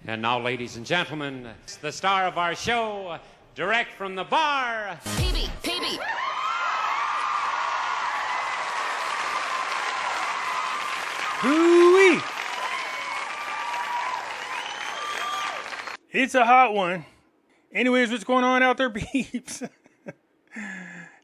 And now, ladies and gentlemen, the star of our show, direct from the bar, PB. Hoo-wee! It's a hot one. Anyways, what's going on out there, peeps?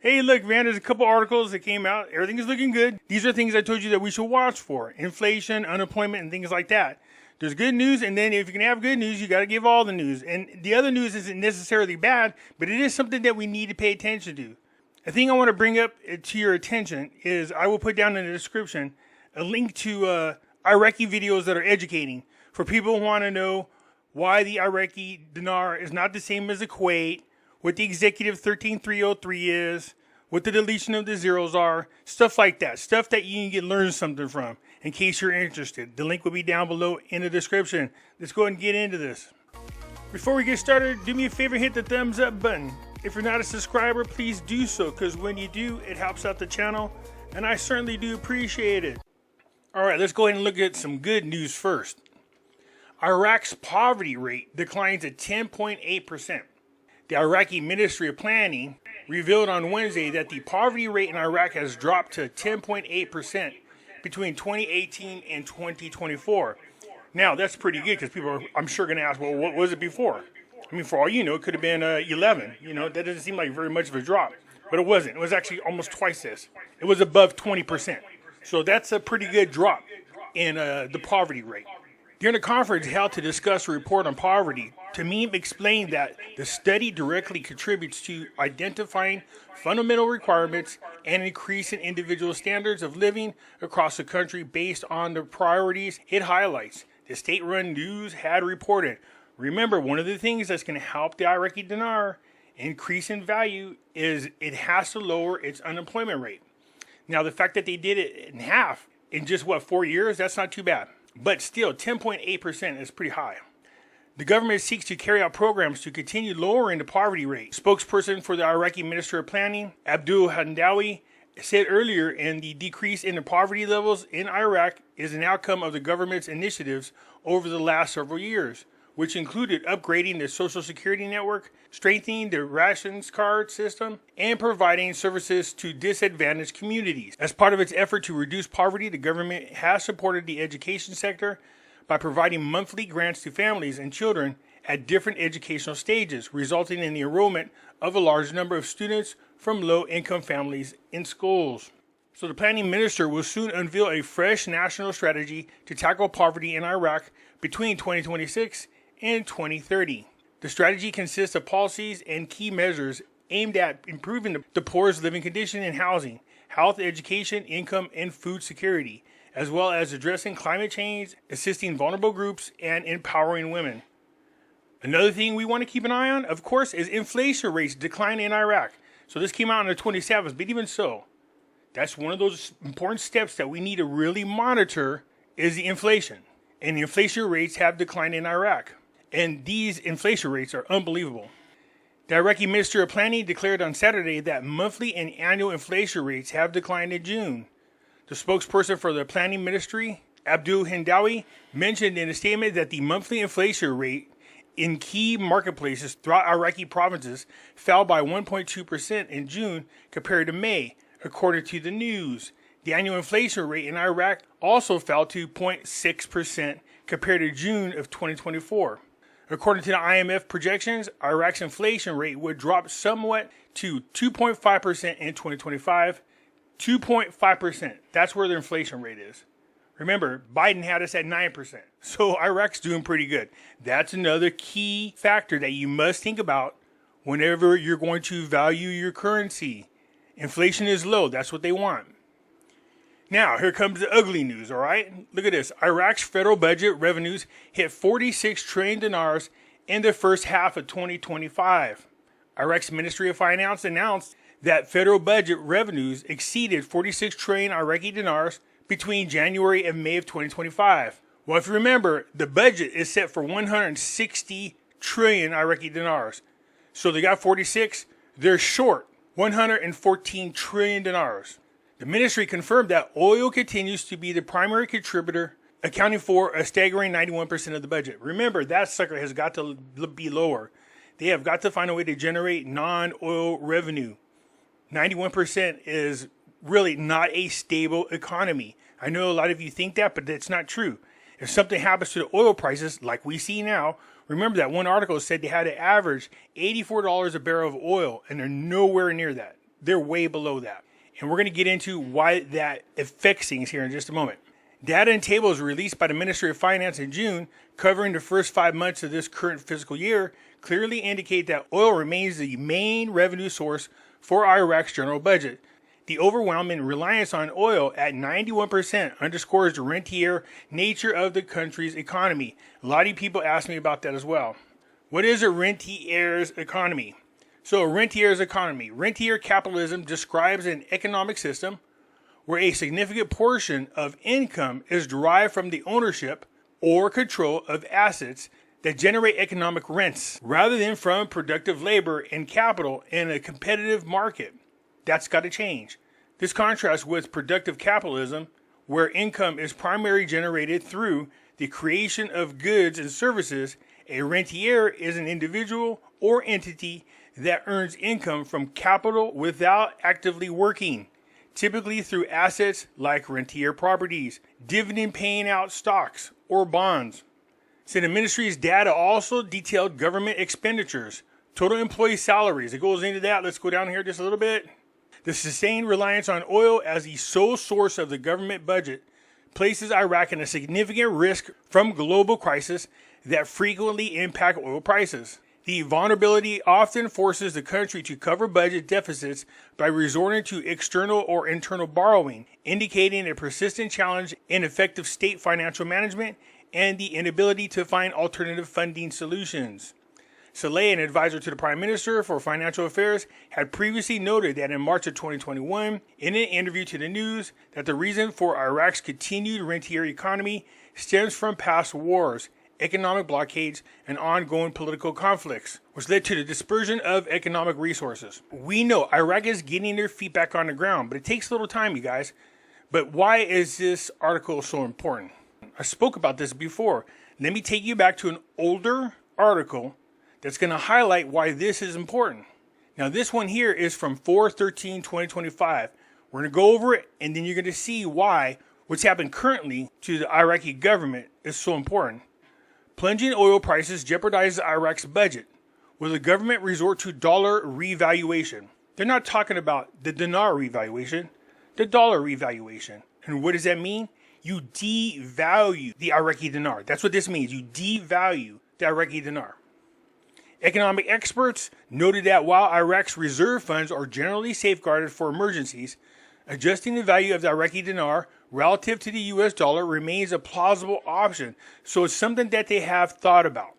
Hey, look, man, there's a couple articles that came out. Everything is looking good. These are things I told you that we should watch for. Inflation, unemployment, and things like that. There's good news, and then if you can have good news, you got to give all the news. And the other news isn't necessarily bad, but it is something that we need to pay attention to. A thing I want to bring up to your attention is I will put down in the description a link to Iraqi videos that are educating for people who want to know why the Iraqi Dinar is not the same as the Kuwait, what the Executive 13303 is, what the deletion of the zeros are, stuff like that. Stuff that you can learn something from in case you're interested. The link will be down below in the description. Let's go ahead and get into this. Before we get started, do me a favor, hit the thumbs up button. If you're not a subscriber, please do so, because when you do, it helps out the channel, and I certainly do appreciate it. Alright, let's go ahead and look at some good news first. Iraq's poverty rate declines to 10.8%. The Iraqi Ministry of Planning revealed on Wednesday that the poverty rate in Iraq has dropped to 10.8% between 2018 and 2024. Now, that's pretty good because people are, I'm sure, going to ask, well, what was it before? I mean, for all you know, it could have been 11. You know, that doesn't seem like very much of a drop. But it wasn't. It was actually almost twice this. It was above 20%. So that's a pretty good drop in the poverty rate. During a conference held to discuss a report on poverty, Tamim explained that the study directly contributes to identifying fundamental requirements and increasing individual standards of living across the country based on the priorities it highlights. The state-run news had reported. Remember, one of the things that's going to help the Iraqi dinar increase in value is it has to lower its unemployment rate. Now, the fact that they did it in half in just, 4 years, that's not too bad. But still, 10.8% is pretty high. The government seeks to carry out programs to continue lowering the poverty rate. Spokesperson for the Iraqi Ministry of Planning, Abdul Handawi, said earlier, and the decrease in the poverty levels in Iraq is an outcome of the government's initiatives over the last several years, which included upgrading the Social Security network, strengthening the rations card system, and providing services to disadvantaged communities. As part of its effort to reduce poverty, the government has supported the education sector by providing monthly grants to families and children at different educational stages, resulting in the enrollment of a large number of students from low-income families in schools. So the planning minister will soon unveil a fresh national strategy to tackle poverty in Iraq between 2026 and 2030. The strategy consists of policies and key measures aimed at improving the poor's living condition and housing, health, education, income, and food security, as well as addressing climate change, assisting vulnerable groups, and empowering women. Another thing we want to keep an eye on, of course, is inflation rates declining in Iraq. So this came out on the 27th, but even so, that's one of those important steps that we need to really monitor is the inflation. And the inflation rates have declined in Iraq. And these inflation rates are unbelievable. The Iraqi Ministry of Planning declared on Saturday that monthly and annual inflation rates have declined in June. The spokesperson for the Planning Ministry, Abdul Hindawi, mentioned in a statement that the monthly inflation rate in key marketplaces throughout Iraqi provinces fell by 1.2% in June compared to May, according to the news. The annual inflation rate in Iraq also fell to 0.6% compared to June of 2024. According to the IMF projections, Iraq's inflation rate would drop somewhat to 2.5% in 2025. 2.5%. That's where their inflation rate is. Remember, Biden had us at 9%. So Iraq's doing pretty good. That's another key factor that you must think about whenever you're going to value your currency. Inflation is low. That's what they want. Now, here comes the ugly news, all right? Look at this. Iraq's federal budget revenues hit 46 trillion dinars in the first half of 2025. Iraq's Ministry of Finance announced that federal budget revenues exceeded 46 trillion Iraqi dinars between January and May of 2025. Well, if you remember, the budget is set for 160 trillion Iraqi dinars. So they got 46. They're short 114 trillion dinars. The ministry confirmed that oil continues to be the primary contributor accounting for a staggering 91% of the budget. Remember, that sucker has got to be lower. They have got to find a way to generate non-oil revenue. 91% is really not a stable economy. I know a lot of you think that, but that's not true. If something happens to the oil prices, like we see now, remember that one article said they had to average $84 a barrel of oil, and they're nowhere near that. They're way below that. And we're going to get into why that affects things here in just a moment. Data and tables released by the Ministry of Finance in June, covering the first 5 months of this current fiscal year, clearly indicate that oil remains the main revenue source for Iraq's general budget. The overwhelming reliance on oil at 91% underscores the rentier nature of the country's economy. A lot of people ask me about that as well. What is a rentier's economy? So a rentier's economy. Rentier capitalism describes an economic system where a significant portion of income is derived from the ownership or control of assets that generate economic rents, rather than from productive labor and capital in a competitive market. That's got to change. This contrasts with productive capitalism, where income is primarily generated through the creation of goods and services. A rentier is an individual or entity that earns income from capital without actively working, typically through assets like rentier properties, dividend-paying out stocks, or bonds. So the ministry's data also detailed government expenditures, total employee salaries. It goes into that. Let's go down here just a little bit. The sustained reliance on oil as the sole source of the government budget places Iraq in a significant risk from global crises that frequently impact oil prices. The vulnerability often forces the country to cover budget deficits by resorting to external or internal borrowing, indicating a persistent challenge in effective state financial management and the inability to find alternative funding solutions. Saleh, an advisor to the Prime Minister for Financial Affairs, had previously noted that in March of 2021, in an interview to the news, that the reason for Iraq's continued rentier economy stems from past wars, economic blockades, and ongoing political conflicts, which led to the dispersion of economic resources. We know Iraq is getting their feet back on the ground, but it takes a little time, you guys. But why is this article so important? I spoke about this before. Let me take you back to an older article that's going to highlight why this is important. Now, this one here is from 4/13/2025. We're going to go over it, and then you're going to see why what's happened currently to the Iraqi government is so important. Plunging oil prices jeopardizes Iraq's budget. Will the government resort to dollar revaluation? They're not talking about the dinar revaluation, the dollar revaluation. And what does that mean? You devalue the Iraqi dinar. That's what this means. You devalue the Iraqi dinar. Economic experts noted that while Iraq's reserve funds are generally safeguarded for emergencies, adjusting the value of the Iraqi dinar relative to the US dollar remains a plausible option, so it's something that they have thought about.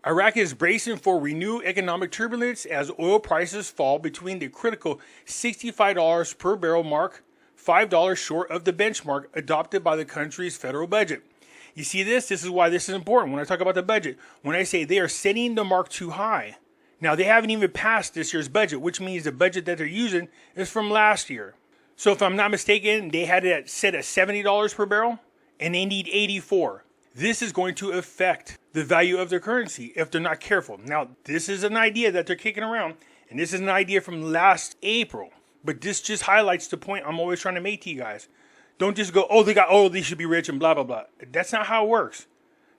Iraq is bracing for renewed economic turbulence as oil prices fall between the critical $65 per barrel mark, $5 short of the benchmark adopted by the country's federal budget. You see this? This is why this is important when I talk about the budget. When I say they are setting the mark too high. Now, they haven't even passed this year's budget, which means the budget that they're using is from last year. So if I'm not mistaken, they had it set at $70 per barrel, and they need $84. This is going to affect the value of their currency if they're not careful. Now, this is an idea that they're kicking around, and this is an idea from last April. But this just highlights the point I'm always trying to make to you guys. Don't just go, they should be rich and blah, blah, blah. That's not how it works.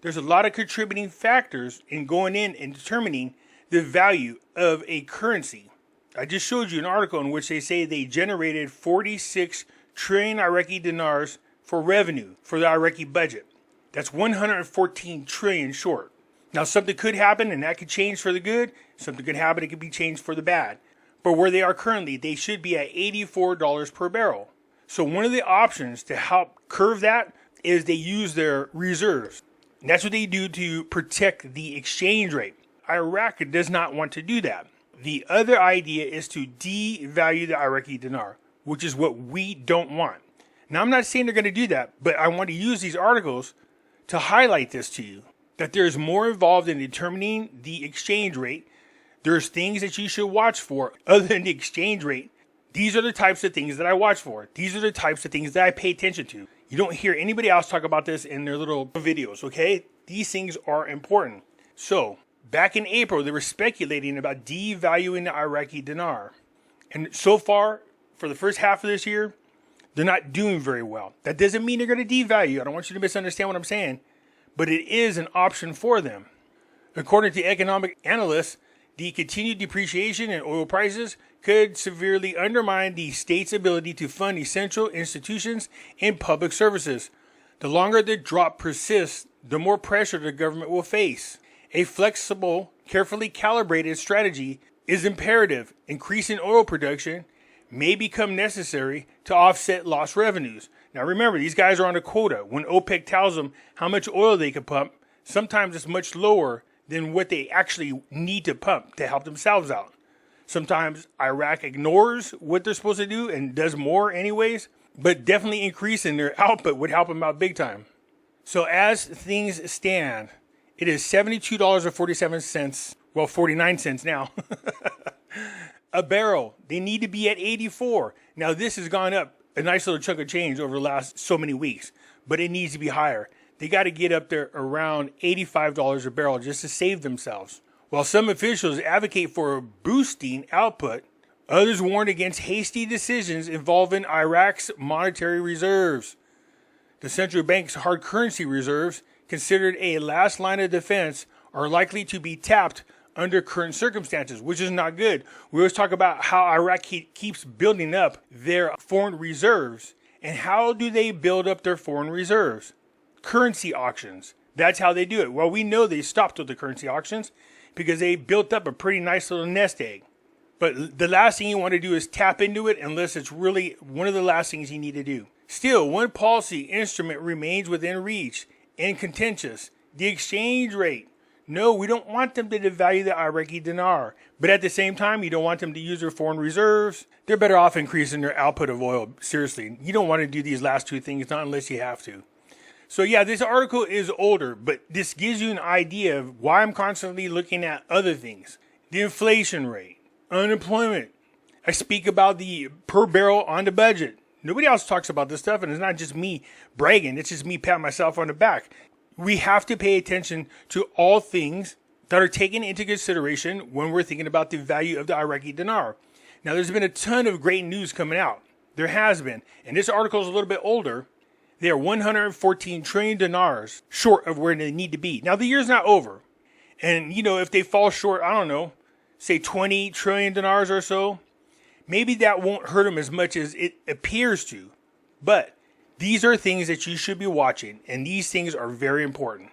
There's a lot of contributing factors in going in and determining the value of a currency. I just showed you an article in which they say they generated 46 trillion Iraqi dinars for revenue for the Iraqi budget. That's 114 trillion short. Now, something could happen and that could change for the good. Something could happen, it could be changed for the bad. But where they are currently, they should be at $84 per barrel. So one of the options to help curve that is they use their reserves. And that's what they do to protect the exchange rate. Iraq does not want to do that. The other idea is to devalue the Iraqi dinar, which is what we don't want. Now, I'm not saying they're going to do that, but I want to use these articles to highlight this to you, that there's more involved in determining the exchange rate. There's things that you should watch for other than the exchange rate These are the types of things that I watch for. These are the types of things that I pay attention to. You don't hear anybody else talk about this in their little videos, okay? These things are important. So, back in April, they were speculating about devaluing the Iraqi dinar. And so far, for the first half of this year, they're not doing very well. That doesn't mean they're going to devalue. I don't want you to misunderstand what I'm saying. But it is an option for them. According to economic analysts, the continued depreciation in oil prices could severely undermine the state's ability to fund essential institutions and public services. The longer the drop persists, the more pressure the government will face. A flexible, carefully calibrated strategy is imperative. Increasing oil production may become necessary to offset lost revenues. Now remember, these guys are on a quota. When OPEC tells them how much oil they can pump, sometimes it's much lower than what they actually need to pump to help themselves out. Sometimes Iraq ignores what they're supposed to do and does more anyways, but definitely increasing their output would help them out big time. So as things stand, it is $72.47, well, 49 cents now, a barrel. They need to be at 84. Now this has gone up a nice little chunk of change over the last so many weeks, but it needs to be higher. They got to get up there around $85 a barrel just to save themselves. While some officials advocate for boosting output, others warn against hasty decisions involving Iraq's monetary reserves. The central bank's hard currency reserves, considered a last line of defense, are likely to be tapped under current circumstances, which is not good. We always talk about how Iraq keeps building up their foreign reserves. And how do they build up their foreign reserves? Currency auctions. That's how they do it. Well, we know they stopped with the currency auctions because they built up a pretty nice little nest egg. But the last thing you want to do is tap into it unless it's really one of the last things you need to do. Still, one policy instrument remains within reach and contentious: the exchange rate. No, we don't want them to devalue the Iraqi dinar. But at the same time, you don't want them to use their foreign reserves. They're better off increasing their output of oil. Seriously, you don't want to do these last two things, not unless you have to. So yeah, this article is older, but this gives you an idea of why I'm constantly looking at other things. The inflation rate, unemployment. I speak about the per barrel on the budget. Nobody else talks about this stuff, and it's not just me bragging. It's just me patting myself on the back. We have to pay attention to all things that are taken into consideration when we're thinking about the value of the Iraqi dinar. Now, there's been a ton of great news coming out. There has been. And this article is a little bit older. They are 114 trillion dinars short of where they need to be. Now, the year's not over. And, if they fall short, I don't know, say 20 trillion dinars or so, maybe that won't hurt them as much as it appears to. But these are things that you should be watching, and these things are very important.